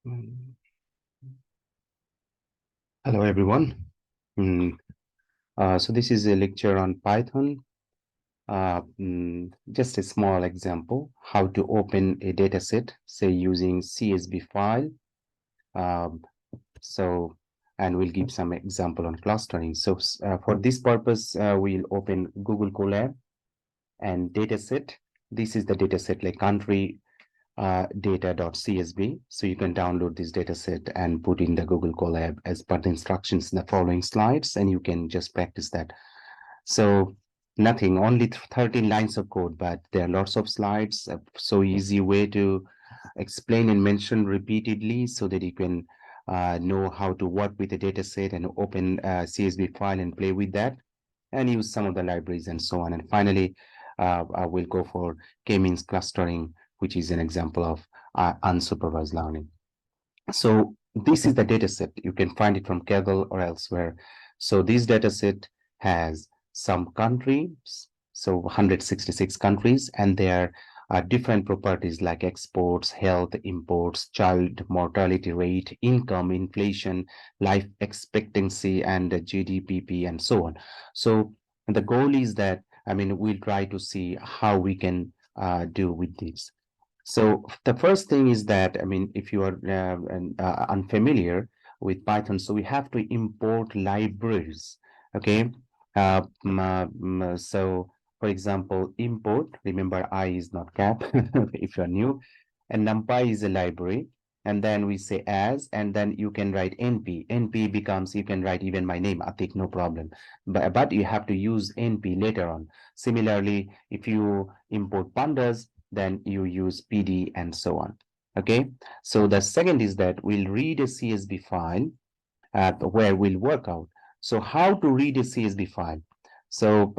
Mm. Hello, everyone. Mm, so this is a lecture on Python. Just a small example, how to open a dataset, say using CSV file. Um, so, and we'll give some example on clustering. So for this purpose, we'll open Google Colab and dataset. This is the dataset like country data.csv. So you can download this data set and put in the Google Colab as per the instructions in the following slides, and you can just practice that. So nothing, only 13 lines of code, but there are lots of slides, so easy way to explain and mention repeatedly so that you can know how to work with the data set and open a CSV file and play with that and use some of the libraries and so on. And finally, I will go for k-means clustering, which is an example of unsupervised learning. So this is the data set. You can find it from Kaggle or elsewhere. So this data set has some countries, so 166 countries, and there are different properties like exports, health, imports, child mortality rate, income, inflation, life expectancy, and GDP, and so on. So the goal is that, I mean, we'll try to see how we can do with this. So the first thing is that, I mean, if you are unfamiliar with Python, so we have to import libraries, okay? So for example, import, remember I is not cap if you're new, and NumPy is a library. And then we say as, and then you can write NP. NP becomes, you can write even my name, Atiq, no problem. But you have to use NP later on. Similarly, if you import pandas, then you use PD and so on. Okay, so the second is that we'll read a CSV file where we'll work out. So how to read a CSV file? So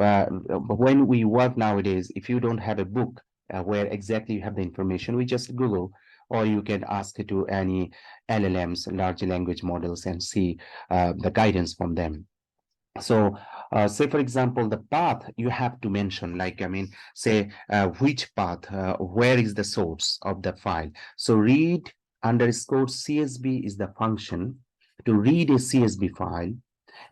when we work nowadays, if you don't have a book where exactly you have the information, we just Google, or you can ask it to any LLMs, large language models, and see the guidance from them. So say, for example, the path you have to mention, like, I mean, say which path, where is the source of the file. So read underscore CSV is the function to read a CSV file,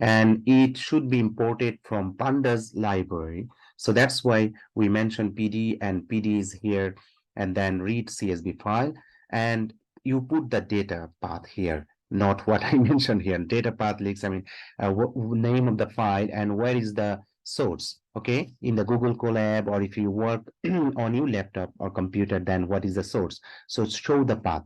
and it should be imported from pandas library. So that's why we mentioned PD, and PD is here, and then read CSV file, and you put the data path here, not what I mentioned here. Data path leaks, I mean, name of the file and where is the source, okay? In the Google Colab, or if you work on your laptop or computer, then what is the source? So show the path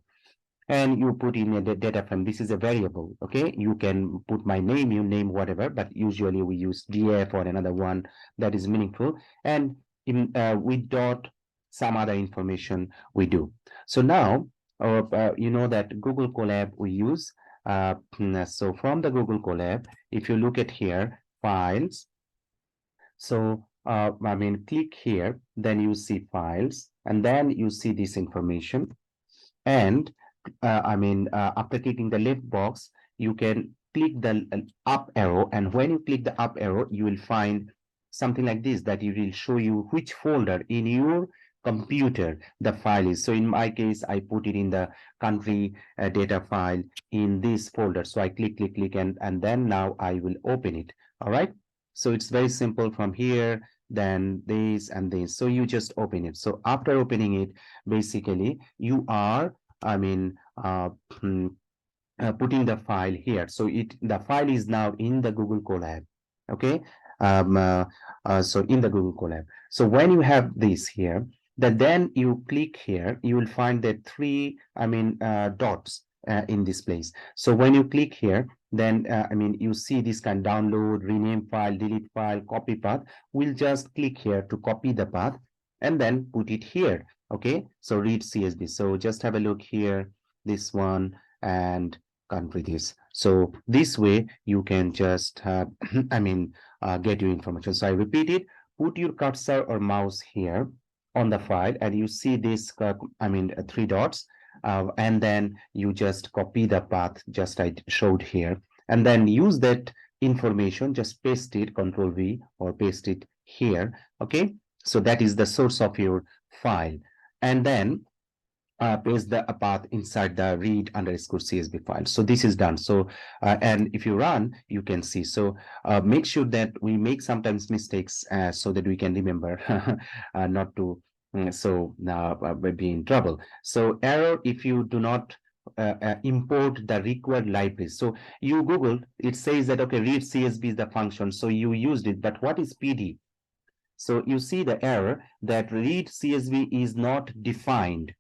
and you put in a data frame. This is a variable, okay? You can put my name, you name whatever, but usually we use df or another one that is meaningful. And in with dot some other information we do. So now, you know that Google Colab we use. So from the Google Colab, if you look at here, files, so I mean, click here, then you see files, and then you see this information. And after clicking the left box, you can click the up arrow. And when you click the up arrow, you will find something like this that it will show you which folder in your computer the file is. So in my case, I put it in the country data file in this folder. So I click, and then now I will open it. All right. So it's very simple from here, then this and this. So you just open it. So after opening it, basically you are, I mean, putting the file here. So the file is now in the Google Colab. Okay. So in the Google Colab. So when you have this here, then you click here, you will find the three, dots in this place. So when you click here, then you see this can download, rename file, delete file, copy path. We'll just click here to copy the path and then put it here. Okay. So read CSV. So just have a look here, this one, and country this. So this way you can just get your information. So I repeat it, put your cursor or mouse here on the file and you see this three dots, and then you just copy the path just I showed here, and then use that information, just paste it, Control V, or paste it here. Okay, so that is the source of your file. And then paste the path inside the read underscore CSV file. So this is done. So and if you run, you can see. So make sure that we make sometimes mistakes so that we can remember not to be in trouble. So error if you do not import the required library. So you Google, it says that okay, read CSV is the function. So you used it, but what is PD? So you see the error that read CSV is not defined.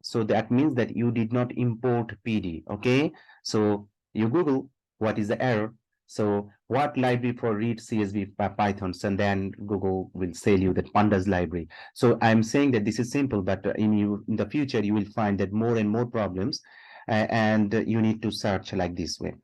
So that means that you did not import PD. Okay. So you Google what is the error. So what library for read CSV by Pythons, and then Google will sell you that pandas library. So I'm saying that this is simple, but in the future you will find that more and more problems, and you need to search like this way.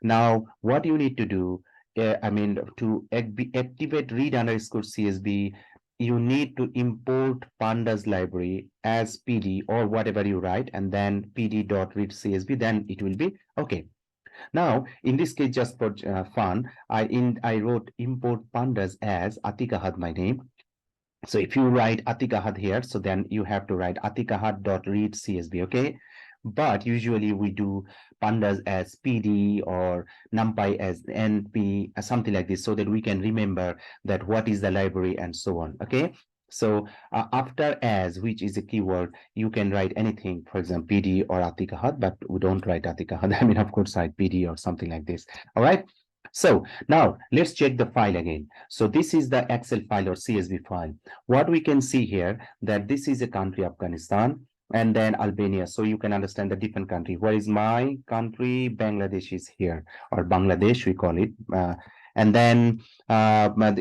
Now, what you need to do, to activate read underscore CSV, you need to import pandas library as PD or whatever you write, and then pd.read CSV, then it will be okay. Now, in this case, just for fun, I wrote import pandas as Atiqur, my name. So if you write Atiqur here, so then you have to write Atiqur.read CSV, okay? But usually we do pandas as PD or NumPy as NP, something like this, so that we can remember that what is the library and so on, okay? So after as, which is a keyword, you can write anything, for example, PD or Atiqur, but we don't write Atiqur. I mean, of course, write PD or something like this, all right? So now let's check the file again. So this is the Excel file or CSV file. What we can see here that this is a country, Afghanistan, and then Albania. So you can understand the different country. Where is my country? Bangladesh is here, or Bangladesh we call it. And then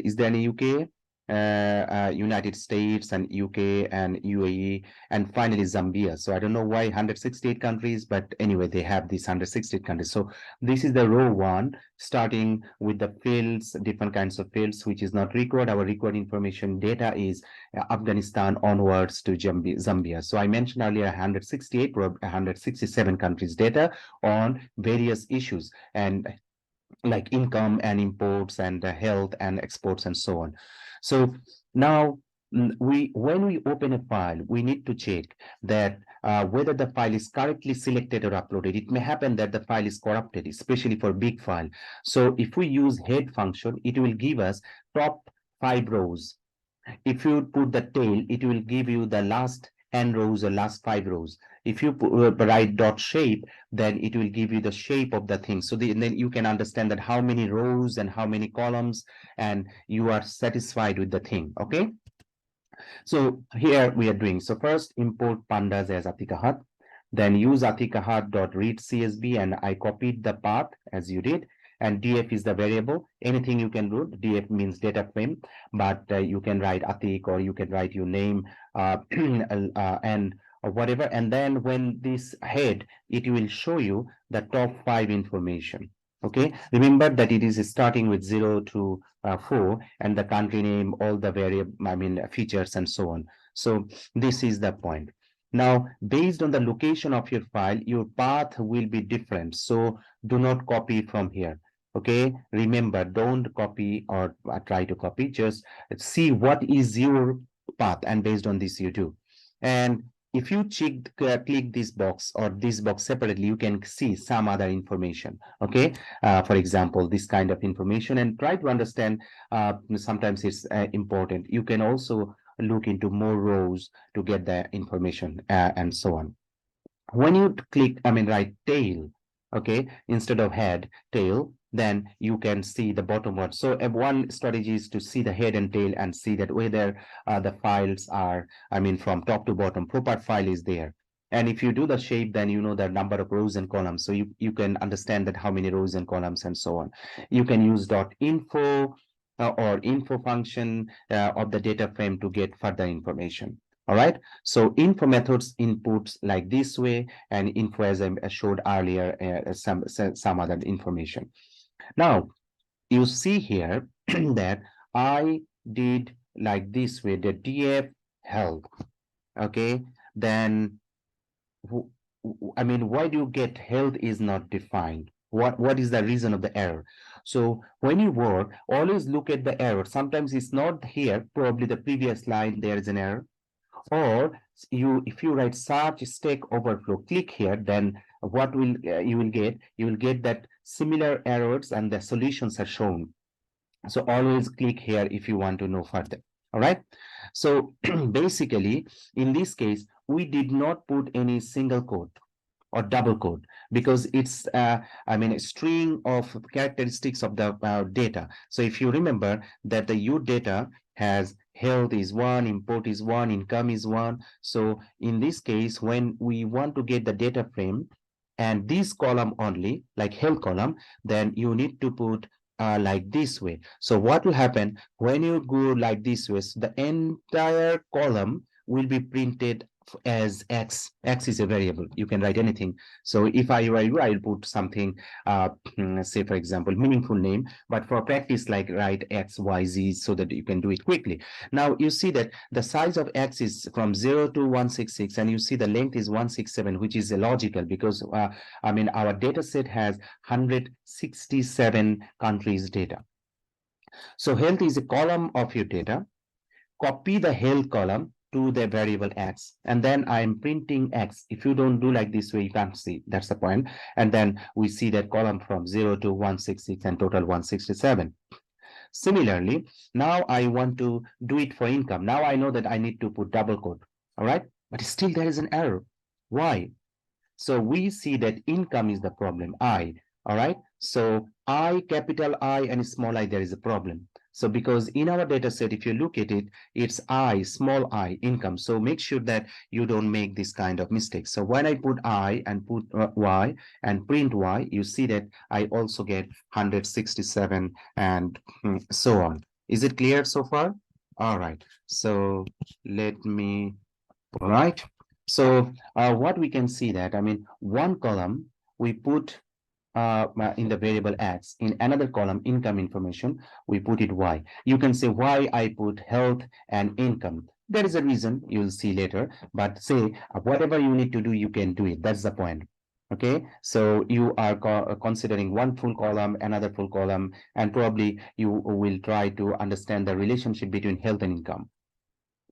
is there any UK? United States and UK and UAE, and finally Zambia. So I don't know why 168 countries, but anyway, they have these 168 countries. So this is the row one, starting with the fields, different kinds of fields, which is not required. Our required information data is Afghanistan onwards to Zambia. So I mentioned earlier 168 or 167 countries data on various issues, and like income and imports and health and exports and so on. So now when we open a file, we need to check that whether the file is correctly selected or uploaded. It may happen that the file is corrupted, especially for big file. So if we use head function, it will give us top 5 rows. If you put the tail, it will give you the last n rows or last 5 rows. If you write dot shape, then it will give you the shape of the thing. So then you can understand that how many rows and how many columns, and you are satisfied with the thing. Okay. So here we are doing. So first import pandas as Atiqur, then use Atiqur.read CSV, and I copied the path as you did. And df is the variable. Anything you can do. Df means data frame, but you can write Atiq or you can write your name and or whatever. And then when this head, it will show you the top 5 information. Okay, remember that it is starting with 0 to 4, and the country name, all the variable, features and so on. So this is the point. Now, based on the location of your file, your path will be different. So do not copy from here. Okay, remember, don't copy or try to copy. Just see what is your path, and based on this, you do. And if you click this box or this box separately, you can see some other information. Okay, for example, this kind of information, and try to understand. Sometimes it's important. You can also look into more rows to get the information and so on. When you click, write tail, okay, instead of head, tail, then you can see the bottom one. So one strategy is to see the head and tail and see that whether the files are, from top to bottom, proper file is there. And if you do the shape, then you know the number of rows and columns. So you can understand that how many rows and columns and so on. You can use .info or info function of the data frame to get further information. All right. So info methods inputs like this way, and info, as I showed earlier, some other information. Now you see here that I did like this way, the df health. Okay. Then why do you get health is not defined? What is the reason of the error? So when you work, always look at the error. Sometimes it's not here. Probably the previous line there is an error, Or if you write search stack overflow, click here, then what will you will get? You will get that similar errors and the solutions are shown. So always click here if you want to know further. All right. So basically, in this case, we did not put any single quote or double quote because it's I mean a string of characteristics of the data. So if you remember that the U data has health is one, import is one, income is one. So in this case, when we want to get the data frame and this column only, like health column, then you need to put like this way. So what will happen when you go like this way? So the entire column will be printed as X. X is a variable. You can write anything. So if I were you, I'll put something, say for example, meaningful name, but for practice, like write X, Y, Z so that you can do it quickly. Now you see that the size of X is from 0 to 166, and you see the length is 167, which is illogical because I mean, our data set has 167 countries data. So health is a column of your data. Copy the health column to the variable X, and then I'm printing X. If you don't do like this way, you can't see. That's the point. And then we see that column from 0 to 166 and total 167. Similarly, now I want to do it for income. Now I know that I need to put double quote. All right. But still there is an error. Why? So we see that income is the problem, I, all right? So I, capital I and small I, there is a problem. So because in our data set, if you look at it, it's I, small I, income. So make sure that you don't make this kind of mistakes. So when I put I and put Y and print Y, you see that I also get 167 and so on. Is it clear so far? All right. So let me, all right. So what we can see that, I mean, one column we put in the variable X, in another column, income information, we put it Y. You can say why I put health and income. There is a reason you'll see later, but say whatever you need to do, you can do it. That's the point. Okay, so you are considering one full column, another full column, and probably you will try to understand the relationship between health and income.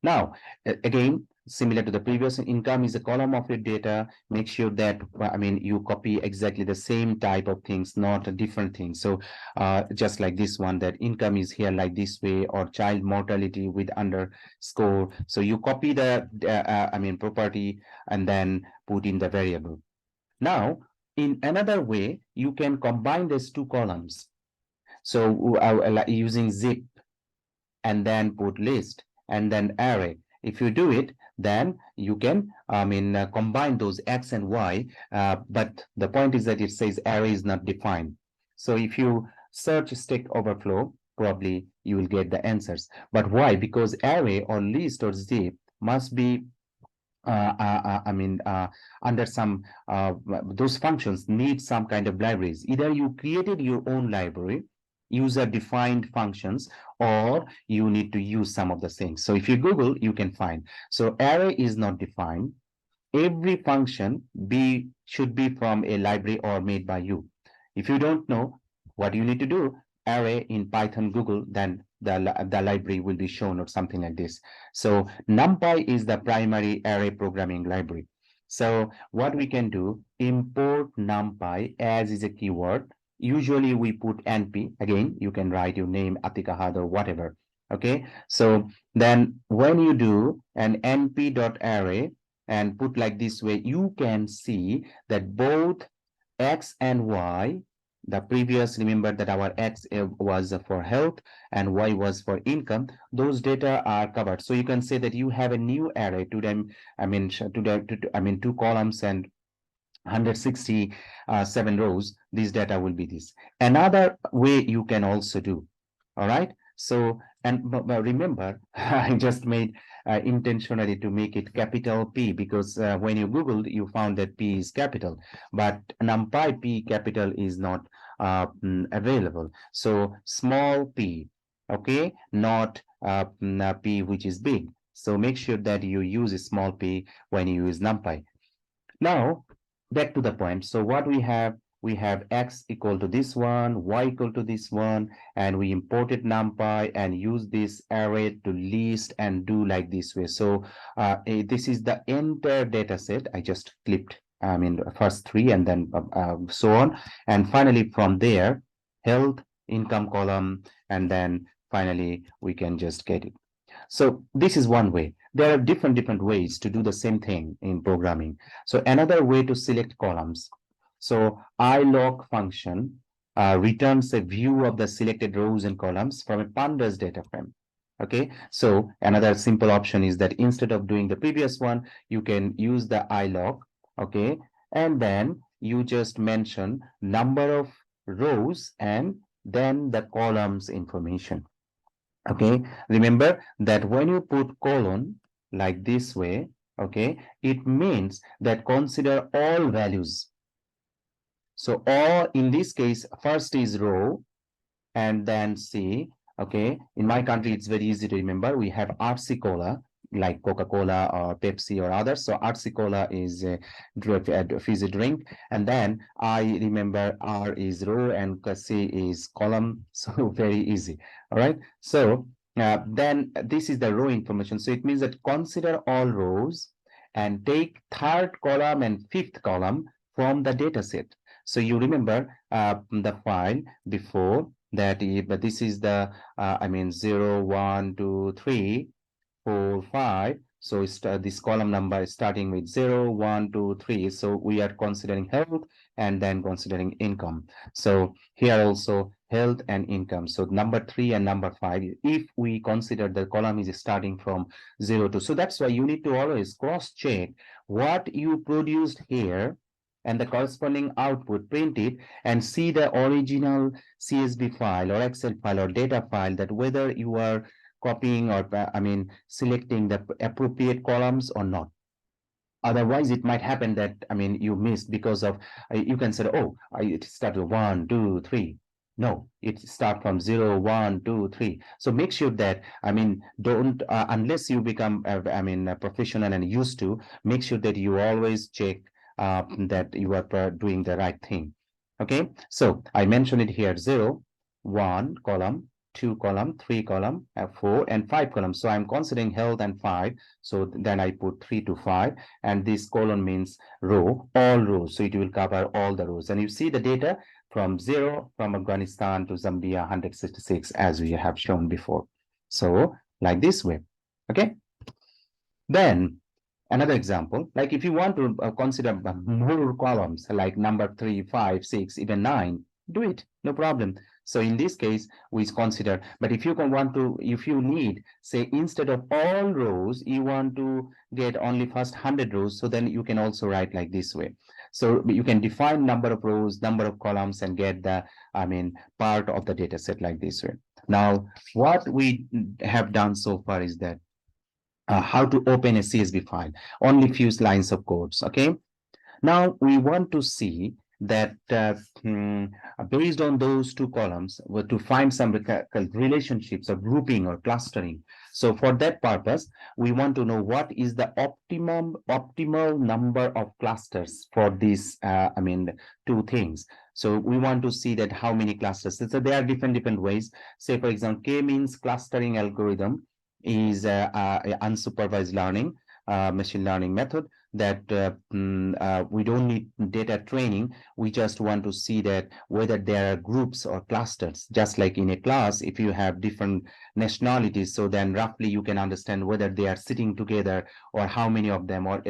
Now, again, similar to the previous, income is a column of your data. Make sure that, I mean, you copy exactly the same type of things, not a different things. So just like this one, that income is here like this way, or child mortality with underscore. So you copy the, I mean, property and then put in the variable. Now, in another way, you can combine these two columns. So using zip and then put list and then array. If you do it, then you can, I mean, combine those X and Y, but the point is that it says array is not defined. So if you search Stack Overflow, probably you will get the answers. But why? Because array or list or zip must be I mean, under some, those functions need some kind of libraries. Either you created your own library, user-defined functions, or you need to use some of the things. So if you Google, you can find. So array is not defined. Every function should be from a library or made by you. If you don't know what you need to do, array in Python, Google, then the library will be shown or something like this. So NumPy is the primary array programming library. So what we can do, import NumPy as is a keyword. Usually we put NP. Again, you can write your name, Atiqur or whatever. Okay, so then when you do an np.array and put like this way, you can see that both X and Y, the previous, remember that our X was for health and Y was for income, those data are covered. So you can say that you have a new array to them, I mean, I mean, two columns and 167 rows, this data will be this. Another way you can also do, all right? So, and but remember, I just made intentionally to make it capital P because when you Googled, you found that P is capital, but NumPy P capital is not available. So small p, okay, not P which is big. So make sure that you use a small p when you use NumPy. Now, back to the point. So what we have we have x equal to this one, y equal to this one, and we imported numpy and use this array to list and do like this way. So this is the entire data set. I just clipped, I mean, first three and then so on. And finally, from there, health, income column, and then finally, we can just get it. So this is one way. There are different ways to do the same thing in programming. So another way to select columns. So ilog function returns a view of the selected rows and columns from a pandas data frame. Okay, so another simple option is that instead of doing the previous one, you can use the ilog. Okay, and then you just mention number of rows and then the columns information. Okay, remember that when you put colon like this way, okay, it means that consider all values. So all in this case, first is row and then C. Okay, in my country, it's very easy to remember. We have RC Cola, like Coca-Cola or Pepsi or others. So RC Cola is a fizzy drink. And then I remember R is row and C is column. So very easy. All right. So then this is the row information. So it means that consider all rows and take third column and fifth column from the data set. So you remember the file before that, but this is the, I mean, 0, 1, 2, 3, 4, 5. So this column number is starting with 0, 1, 2, 3. So we are considering health and then considering income. So here also health and income. So number 3 and number 5, if we consider the column is starting from 0 to. So that's why you need to always cross-check what you produced here and the corresponding output, print it and see the original CSV file or Excel file or data file, that whether you are copying or, I mean, selecting the appropriate columns or not. Otherwise, it might happen that, I mean, you missed because of, you can say, oh, it started 1, 2, 3. No, it start from 0, 1, 2, 3. So make sure that, I mean, don't, unless you become, I mean, a professional and used to, make sure that you always check that you are doing the right thing. Okay, so I mentioned it here, 0, 1 column, 2 column, 3 column, 4 and 5 columns. So I'm considering health and 5. So then I put 3 to 5, and this column means row, all rows. So it will cover all the rows. And you see the data from 0 from Afghanistan to Zambia 166, as we have shown before. So like this way. Okay. Then another example, like if you want to consider more columns, like number 3, 5, 6, even 9, do it, no problem. So in this case, we consider, but if you want to, if you need, say, instead of all rows, you want to get only first 100 rows, so then you can also write like this way. So you can define number of rows, number of columns, and get the, I mean, part of the data set like this way. Now, what we have done so far is that how to open a CSV file, only few lines of codes. Okay. Now we want to see that based on those two columns, to find some relationships or grouping or clustering. So for that purpose, we want to know what is the optimal number of clusters for these, I mean, two things. So we want to see that how many clusters. So there are different ways. Say, for example, K-means clustering algorithm is unsupervised learning, machine learning method that we don't need data training. We just want to see that whether there are groups or clusters, just like in a class, if you have different nationalities, so then roughly you can understand whether they are sitting together or how many of them, or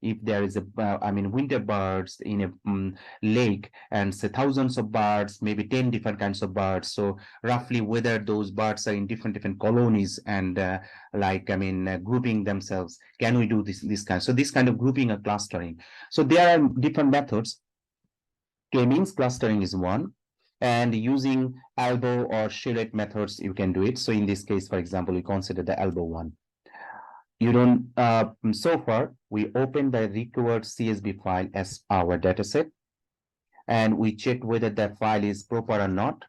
if there is a, I mean, winter birds in a lake and say thousands of birds, maybe 10 different kinds of birds. So roughly whether those birds are in different colonies and like, I mean, grouping themselves. Can we do this kind? So this kind of grouping or clustering. So there are different methods. K-means clustering is one, and using elbow or charrette methods, you can do it. So in this case, for example, we consider the elbow one. You don't, so far, we open the required CSV file as our dataset, and we check whether that file is proper or not.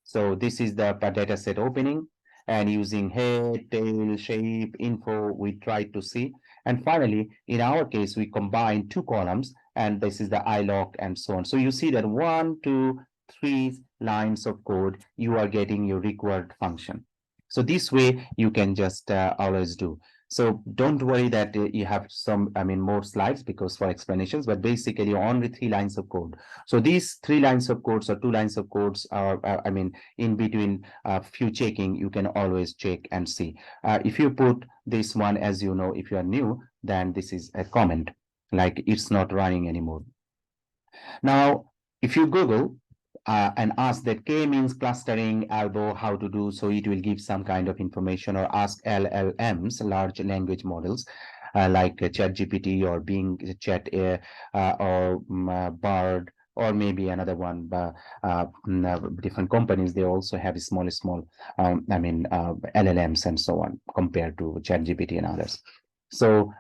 So this is the dataset opening, and using head, tail, shape, info, we try to see. And finally, in our case, we combine two columns and this is the iLock and so on. So you see that 1, 2, 3 lines of code, you are getting your required function. So this way you can just always do. So don't worry that you have some, more slides because for explanations, but basically only 3 lines of code. So these 3 lines of codes or 2 lines of codes are, in between few checking, you can always check and see. If you put this one, as you know, if you are new, then this is a comment, like it's not running anymore. Now, if you Google and ask that K means clustering, elbow, how to do, so it will give some kind of information, or ask LLMs, large language models, like ChatGPT or Bing Chat or Bard, or maybe another one, different companies, they also have small, LLMs and so on compared to ChatGPT and others. So,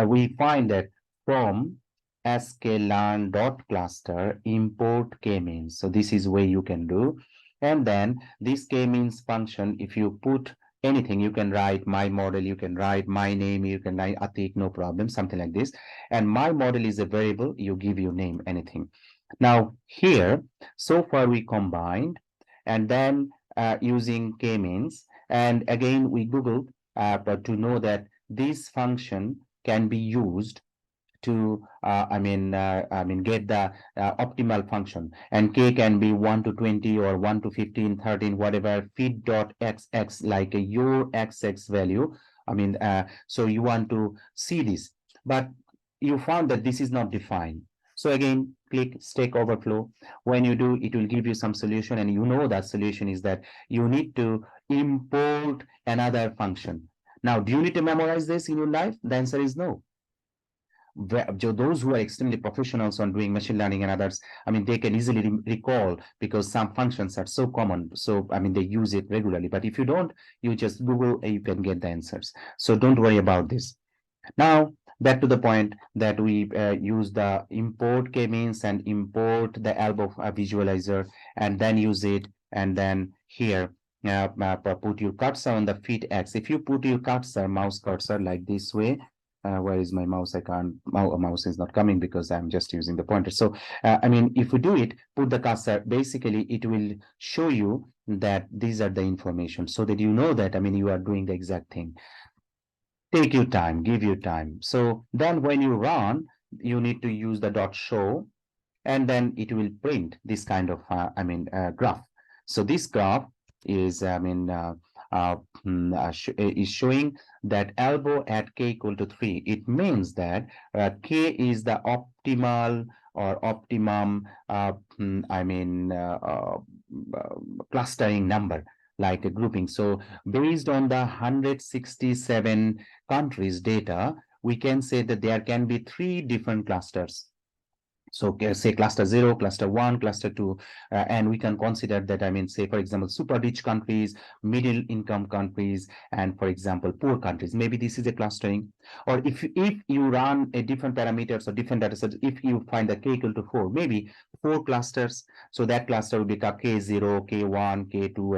we find that from sklearn.cluster import k-means. So this is way you can do. And then this k-means function, if you put anything, you can write my model, you can write my name, you can write Atiq, no problem, something like this. And my model is a variable, you give your name, anything. Now here, so far we combined, and then using k-means, and again we Googled but to know that this function can be used to get the optimal function, and k can be 1 to 20 or 1 to 15, 13, whatever, feed.xx, like your xx value. So you want to see this, but you found that this is not defined. So again, click Stack Overflow. When you do, it will give you some solution, and you know that solution is that you need to import another function. Now, do you need to memorize this in your life? The answer is no. Those who are extremely professionals on doing machine learning and others, they can easily recall, because some functions are so common. So, they use it regularly. But if you don't, you just Google and you can get the answers. So don't worry about this. Now, back to the point that we use the import k-means and import the elbow visualizer, and then use it. And then here, put your cursor on the feed x. If you put your cursor, mouse cursor, like this way, where is my mouse? I can't, mouse is not coming because I'm just using the pointer. So, if we do it, put the cursor, basically it will show you that these are the information, so that you know that, you are doing the exact thing. Take your time, give you time. So then when you run, you need to use the dot show, and then it will print this kind of, graph. So this graph is, is showing that elbow at k equal to 3. It means that k is the optimal or optimum, clustering number, like a grouping. So based on the 167 countries data, we can say that there can be 3 different clusters. So say cluster 0, cluster 1, cluster 2, and we can consider that, say, for example, super rich countries, middle income countries, and, for example, poor countries. Maybe this is a clustering. Or if you run a different parameters or different data sets, if you find that k equal to 4, maybe 4 clusters. So that cluster will become k0, k1, k2,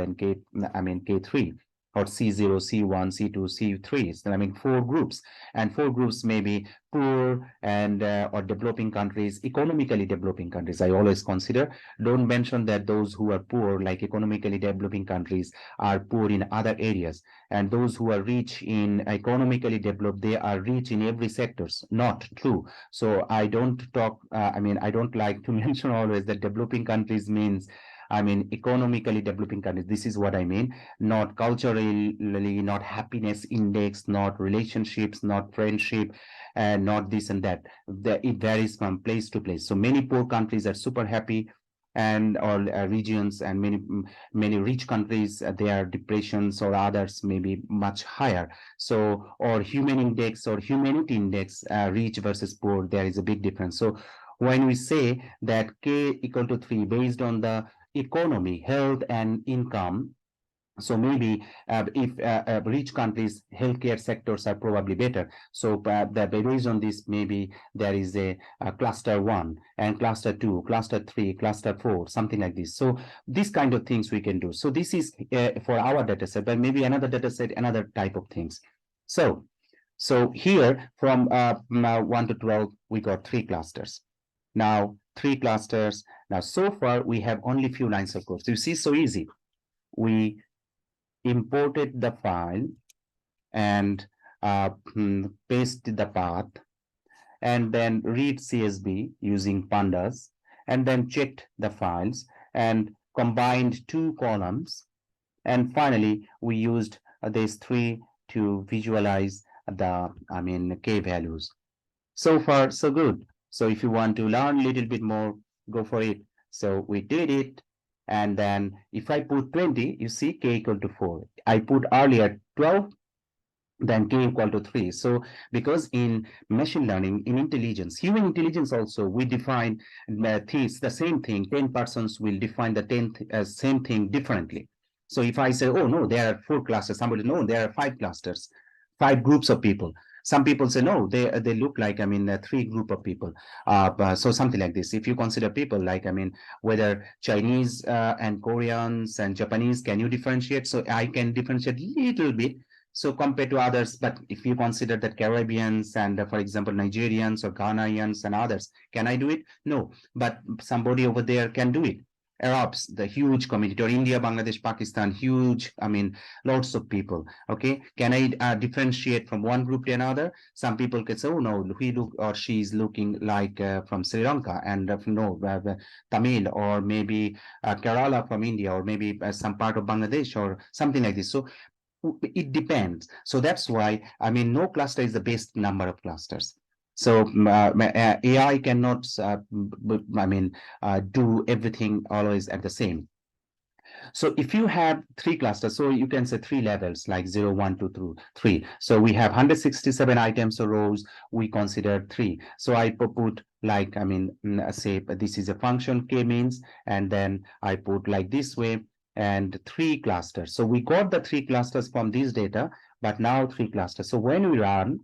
and k3. Or C0, C1, C2, C3. So, 4 groups, and 4 groups may be poor and or developing countries, economically developing countries. I always consider, don't mention that those who are poor, like economically developing countries, are poor in other areas, and those who are rich in economically developed, they are rich in every sectors. Not true. So I don't talk, I don't like to mention always that developing countries means, economically developing countries. This is what I mean. Not culturally, not happiness index, not relationships, not friendship, and not this and that. It varies from place to place. So many poor countries are super happy, and or regions, and many rich countries, their depressions or others may be much higher. So, or human index or humanity index, rich versus poor, there is a big difference. So when we say that k equal to 3 based on the economy, health, and income, so maybe if rich countries, healthcare sectors are probably better. So based on this, maybe there is a cluster 1 and cluster 2, cluster 3, cluster 4, something like this. So these kind of things we can do. So this is for our data set, but maybe another data set, another type of things. So So here from 1 to 12, we got 3 clusters. Now 3 clusters. Now so far we have only few lines of code. So you see, so easy. We imported the file and pasted the path and then read CSV using pandas and then checked the files and combined 2 columns. And finally, we used these 3 to visualize the, K values. So far, so good. So if you want to learn a little bit more, go for it. So we did it. And then if I put 20, you see K equal to 4. I put earlier 12, then K equal to 3. So because in machine learning, in intelligence, human intelligence also, we define things, the same thing. 10 persons will define the 10th same thing differently. So if I say, oh no, there are 4 clusters, somebody, no, there are 5 clusters, 5 groups of people. Some people say, no, they look like, 3 group of people. So something like this. If you consider people like, whether Chinese and Koreans and Japanese, can you differentiate? So I can differentiate a little bit, so compared to others, but if you consider that Caribbeans and, for example, Nigerians or Ghanaians and others, can I do it? No, but somebody over there can do it. Arabs, the huge community, or India, Bangladesh, Pakistan, huge, lots of people. Okay, can I differentiate from one group to another? Some people can say, oh no, he look or she is looking like from Sri Lanka, and no, Tamil, or maybe Kerala from India, or maybe some part of Bangladesh, or something like this. So it depends. So that's why, no cluster is the best number of clusters. So AI cannot, do everything always at the same. So if you have 3 clusters, so you can say 3 levels like 0, 1, 2, 3. So we have 167 items or rows. We consider 3. So I put like, say this is a function K means, and then I put like this way, and 3 clusters. So we got the 3 clusters from this data, but now 3 clusters. So when we run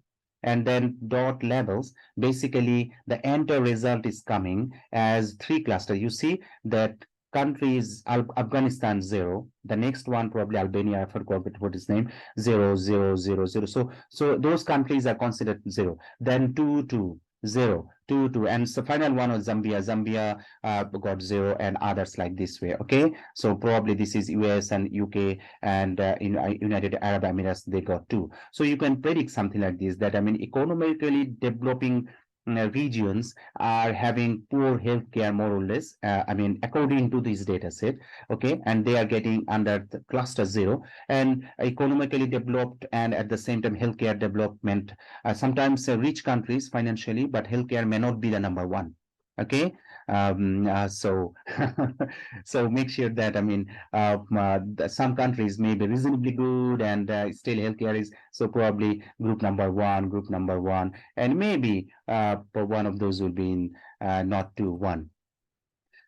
and then dot levels, basically the entire result is coming as 3 clusters. You see that country is Afghanistan 0. The next one probably Albania. I forgot what his name. 0, 0, 0, 0. So those countries are considered 0. Then 2, 2, 0, 2, 2, and so final one was Zambia. Zambia got 0, and others like this way. Okay, so probably this is US and UK, and in United Arab Emirates they got 2. So you can predict something like this, that economically developing regions are having poor healthcare, more or less, according to this data set. Okay, and they are getting under the cluster 0, and economically developed and at the same time healthcare development, sometimes rich countries financially, but healthcare may not be the number 1. Okay, so so make sure that some countries may be reasonably good, and still healthcare is, so probably group number 1, group number 1, and maybe but one of those will be in not 2, 1.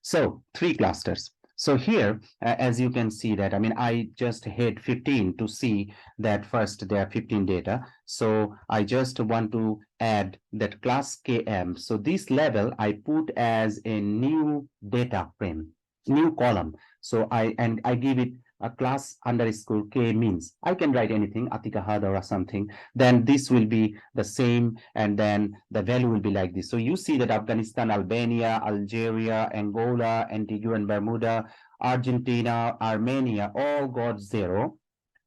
So 3 clusters. So here, as you can see that, I just hit 15 to see that first there are 15 data. So I just want to add that class KM. So this level I put as a new data frame, new column. So I give it a class underscore K means. I can write anything, Atiqur or something. Then this will be the same, and then the value will be like this. So you see that Afghanistan, Albania, Algeria, Angola, Antigua and Bermuda, Argentina, Armenia all got 0.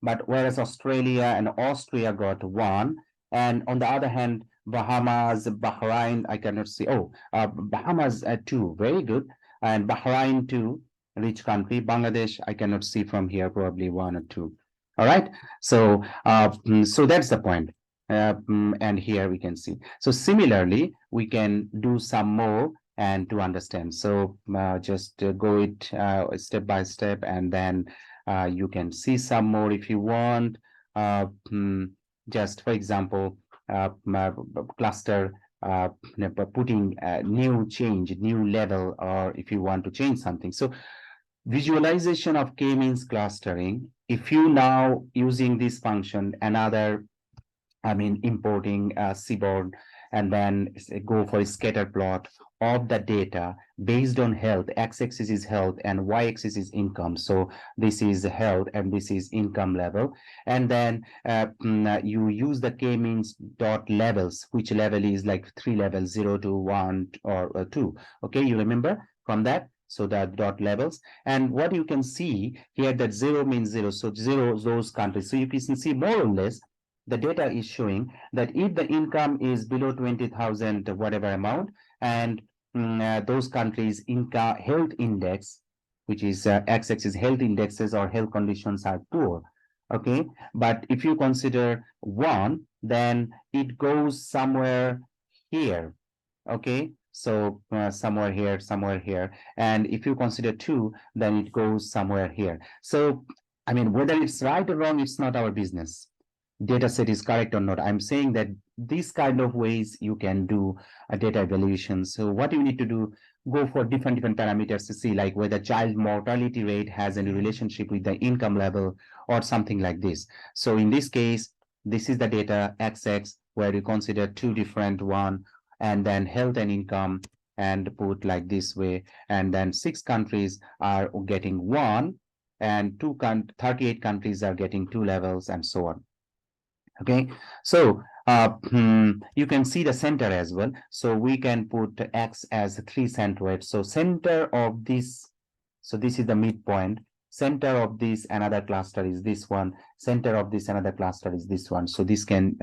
But whereas Australia and Austria got 1. And on the other hand, Bahamas, Bahrain, I cannot see. Oh, Bahamas 2, very good. And Bahrain 2, rich country. Bangladesh, I cannot see from here, probably 1 or 2. All right. So, so that's the point. And here we can see. So similarly, we can do some more and to understand. So just go it step by step, and then you can see some more if you want. Just for example, cluster putting new change, new level, or if you want to change something. So visualization of k-means clustering. If you now using this function, another, importing seaboard, and then go for a scatter plot, of the data based on health. X-axis is health and y-axis is income. So this is health and this is income level. And then you use the k-means dot levels, which level is like 3 levels, 0 to 1 or 2. Okay, you remember from that? So that dot levels. And what you can see here, that 0 means 0. So 0, those countries. So you can see more or less the data is showing that if the income is below 20,000 whatever amount, and those countries income health index, which is x-axis health indexes or health conditions are poor. Okay, but if you consider 1, then it goes somewhere here. Okay, so somewhere here, and if you consider 2, then it goes somewhere here. So I mean, whether it's right or wrong, it's not our business. Data set is correct or not. I'm saying that these kind of ways you can do a data evaluation. So what you need to do, go for different parameters to see like whether child mortality rate has any relationship with the income level or something like this. So in this case, this is the data XX where you consider 2 different one, and then health and income, and put like this way, and then 6 countries are getting 1, and 38 countries are getting 2 levels, and so on. Okay, so you can see the center as well. So we can put X as 3 centroid. So center of this, so this is the midpoint. Center of this another cluster is this one. Center of this another cluster is this one. So this can,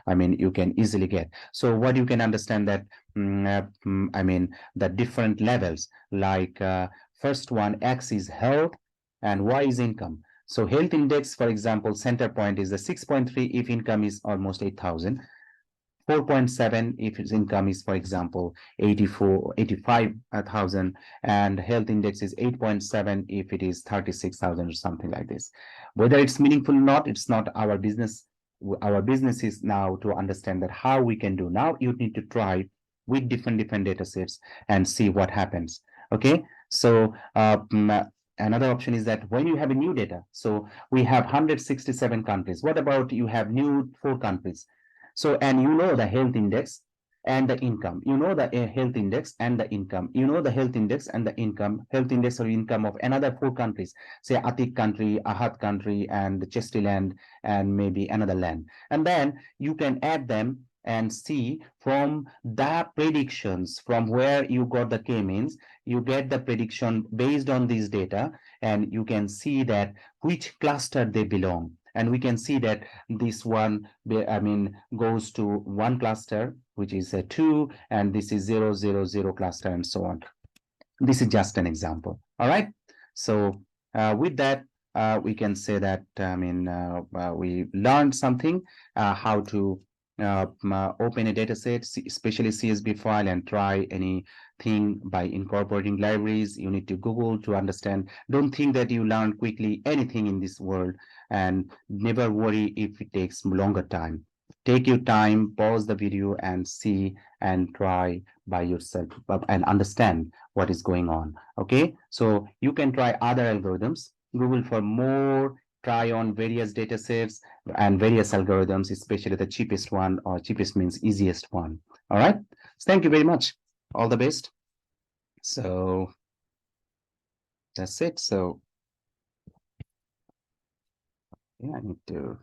I mean, you can easily get. So what you can understand that, I mean, the different levels, like first one, X is health and Y is income. So health index, for example, center point is the 6.3 if income is almost 8,000, 4.7 if its income is, for example, 85,000, and health index is 8.7 if it is 36,000 or something like this. Whether it's meaningful or not, it's not our business. Our business is now to understand that how we can do. Now you need to try with different data sets and see what happens. Okay, so another option is that when you have a new data, so we have 167 countries. What about you have new 4 countries? So, and you know the health index and the income. You know the health index and the income. You know the health index and the income, health index or income of another 4 countries, say Atiq country, Ahad country, and Chesti land, and maybe another land. And then you can add them and see from the predictions from where you got the k-means, you get the prediction based on these data, and you can see that which cluster they belong. And we can see that this one, I mean, goes to one cluster, which is a 2, and this is 0, 0, 0 cluster, and so on. This is just an example. All right. So with that, we can say that, I mean, we learned something, how to open a data set, especially CSV file, and try anything by incorporating libraries. You need to Google to understand. Don't think that you learn quickly anything in this world, and never worry if it takes longer time. Take your time, pause the video, and see and try by yourself and understand what is going on. Okay, so you can try other algorithms. Google for more, try on various data sets and various algorithms, especially the cheapest one, or cheapest means easiest one. All right, so thank you very much. All the best. So that's it. So yeah, I need to